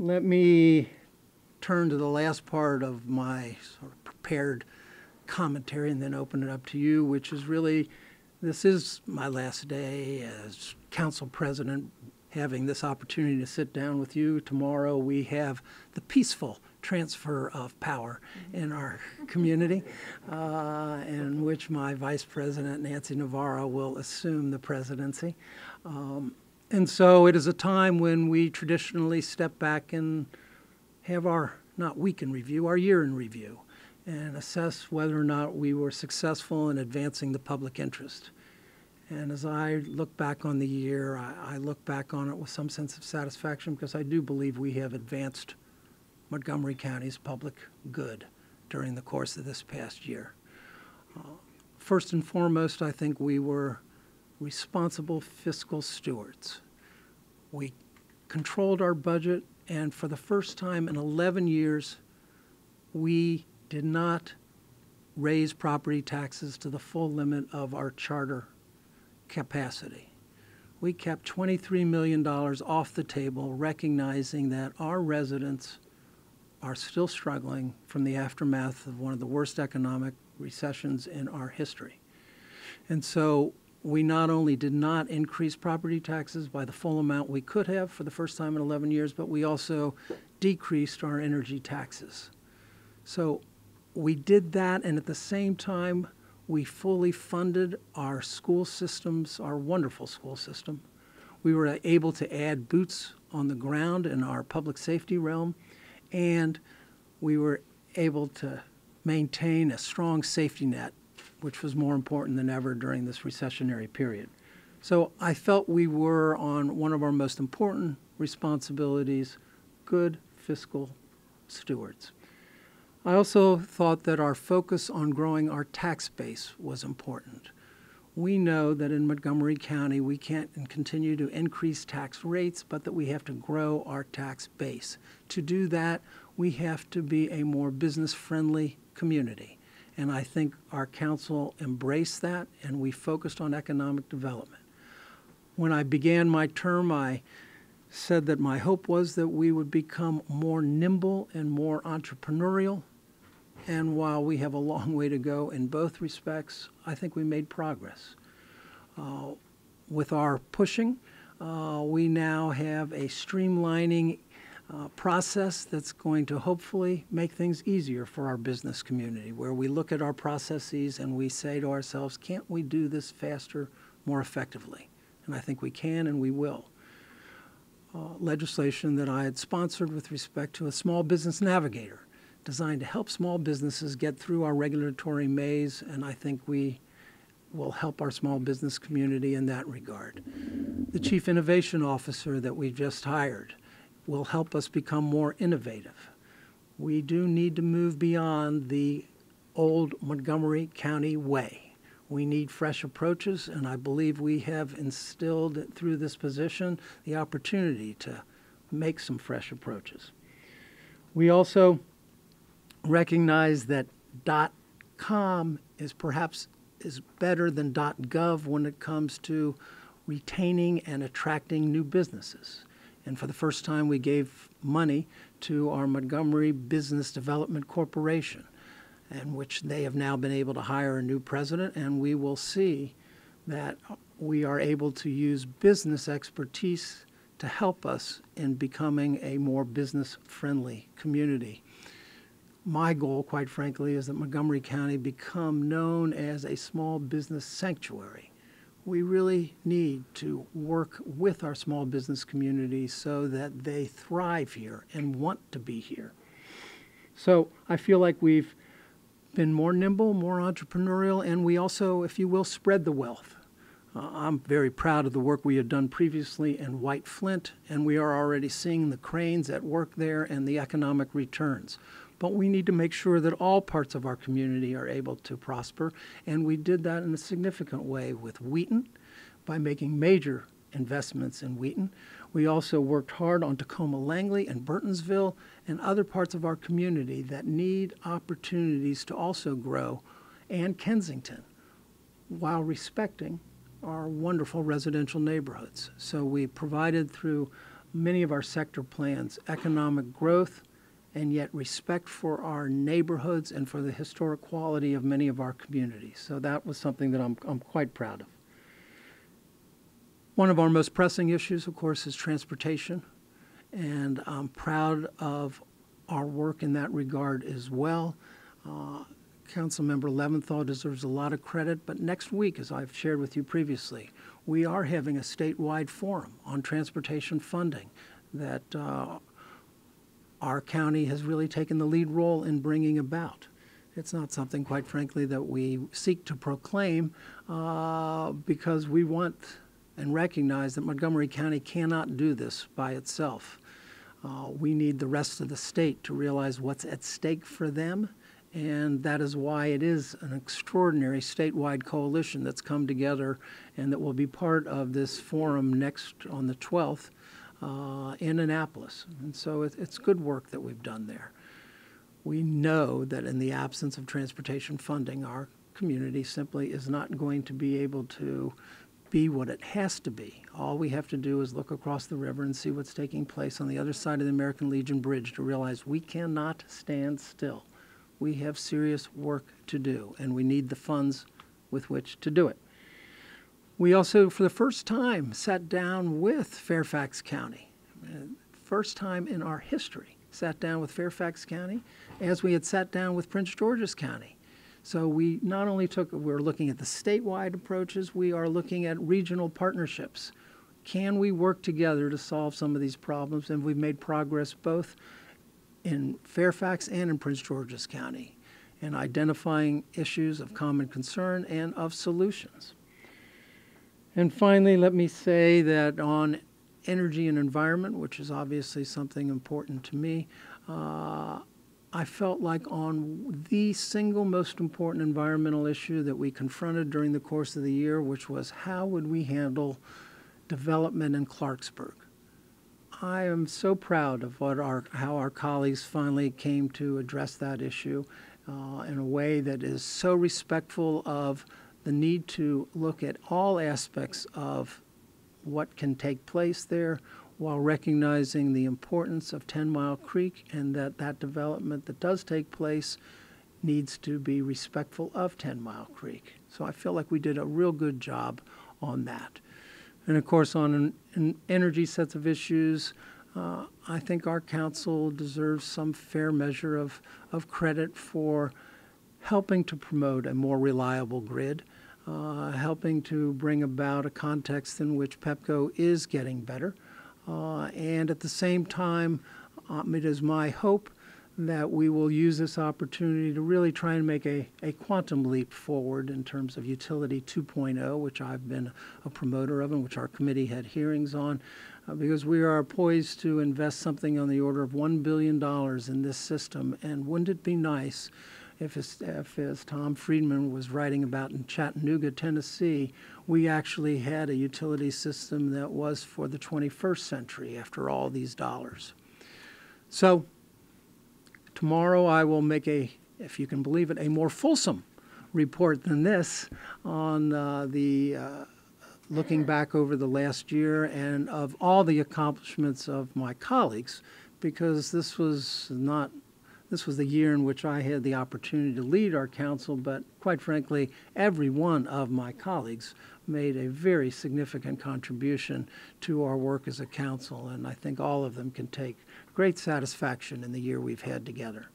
let me turn to the last part of my sort of prepared commentary and then open it up to you, which is really, this is my last day as council president, having this opportunity to sit down with you. Tomorrow we have the peaceful transfer of power in our community, in which my Vice President, Nancy Navarro, will assume the presidency. And so it is a time when we traditionally step back and have our, not week in review, our year in review, and assess whether or not we were successful in advancing the public interest. And as I look back on the year, I look back on it with some sense of satisfaction, because I do believe we have advanced Montgomery County's public good during the course of this past year. First and foremost, I think we were responsible fiscal stewards. We controlled our budget, and for the first time in 11 years, we did not raise property taxes to the full limit of our charter capacity. We kept $23 million off the table, recognizing that our residents are still struggling from the aftermath of one of the worst economic recessions in our history. And so we not only did not increase property taxes by the full amount we could have for the first time in 11 years, but we also decreased our energy taxes. So we did that, and at the same time, we fully funded our school systems, our wonderful school system. We were able to add boots on the ground in our public safety realm, and we were able to maintain a strong safety net, which was more important than ever during this recessionary period. So I felt we were on one of our most important responsibilities, good fiscal stewards. I also thought that our focus on growing our tax base was important. We know that in Montgomery County we can't continue to increase tax rates, but that we have to grow our tax base. To do that, we have to be a more business-friendly community. And I think our council embraced that, and we focused on economic development. When I began my term, I said that my hope was that we would become more nimble and more entrepreneurial. And while we have a long way to go in both respects, I think we made progress. With our pushing, we now have a streamlining process that's going to hopefully make things easier for our business community, where we look at our processes and we say to ourselves, can't we do this faster, more effectively? And I think we can, and we will. Legislation that I had sponsored with respect to a small business navigator, designed to help small businesses get through our regulatory maze, and I think we will help our small business community in that regard. The Chief Innovation Officer that we just hired will help us become more innovative. We do need to move beyond the old Montgomery County way. We need fresh approaches, and I believe we have instilled through this position the opportunity to make some fresh approaches. We also recognize that .com is perhaps better than .gov when it comes to retaining and attracting new businesses. And for the first time, we gave money to our Montgomery Business Development Corporation, in which they have now been able to hire a new president, and we will see that we are able to use business expertise to help us in becoming a more business-friendly community. My goal, quite frankly, is that Montgomery County become known as a small business sanctuary. We really need to work with our small business community so that they thrive here and want to be here. So I feel like we've been more nimble, more entrepreneurial, and we also, if you will, spread the wealth. I'm very proud of the work we had done previously in White Flint, and we are already seeing the cranes at work there and the economic returns. But we need to make sure that all parts of our community are able to prosper, and we did that in a significant way with Wheaton by making major investments in Wheaton. We also worked hard on Tacoma Langley and Burtonsville and other parts of our community that need opportunities to also grow, and Kensington, while respecting our wonderful residential neighborhoods. So we provided through many of our sector plans economic growth and yet respect for our neighborhoods and for the historic quality of many of our communities. So that was something that I'm quite proud of. One of our most pressing issues, of course, is transportation, and I'm proud of our work in that regard as well. Councilmember Leventhal deserves a lot of credit, but next week, as I've shared with you previously, we are having a statewide forum on transportation funding that our county has really taken the lead role in bringing about. It's not something, quite frankly, that we seek to proclaim because we want and recognize that Montgomery County cannot do this by itself. We need the rest of the state to realize what's at stake for them, and that is why it is an extraordinary statewide coalition that's come together and that will be part of this forum next on the 12th in Annapolis. And so it's good work that we've done there. We know that in the absence of transportation funding, our community simply is not going to be able to be what it has to be. All we have to do is look across the river and see what's taking place on the other side of the American Legion Bridge to realize we cannot stand still. We have serious work to do, and we need the funds with which to do it. We also, for the first time, sat down with Fairfax County. First time in our history, sat down with Fairfax County as we had sat down with Prince George's County. So we not only we're looking at the statewide approaches, we are looking at regional partnerships. Can we work together to solve some of these problems? And we've made progress both in Fairfax and in Prince George's County in identifying issues of common concern and of solutions. And finally, let me say that on energy and environment, which is obviously something important to me, I felt like on the single most important environmental issue that we confronted during the course of the year, which was how would we handle development in Clarksburg. I am so proud of how our colleagues finally came to address that issue in a way that is so respectful of the need to look at all aspects of what can take place there, while recognizing the importance of 10 Mile Creek and that development that does take place needs to be respectful of 10 Mile Creek. So I feel like we did a real good job on that. And of course, on an energy sets of issues, I think our council deserves some fair measure of credit for helping to promote a more reliable grid, helping to bring about a context in which PEPCO is getting better. And at the same time, it is my hope that we will use this opportunity to really try and make a quantum leap forward in terms of Utility 2.0, which I've been a promoter of and which our committee had hearings on, because we are poised to invest something on the order of $1 billion in this system. And wouldn't it be nice if as Tom Friedman was writing about in Chattanooga, Tennessee, we actually had a utility system that was for the 21st century after all these dollars. So tomorrow I will make if you can believe it, a more fulsome report than this on looking back over the last year and of all the accomplishments of my colleagues, because this was the year in which I had the opportunity to lead our council, but quite frankly, every one of my colleagues made a very significant contribution to our work as a council, and I think all of them can take great satisfaction in the year we've had together.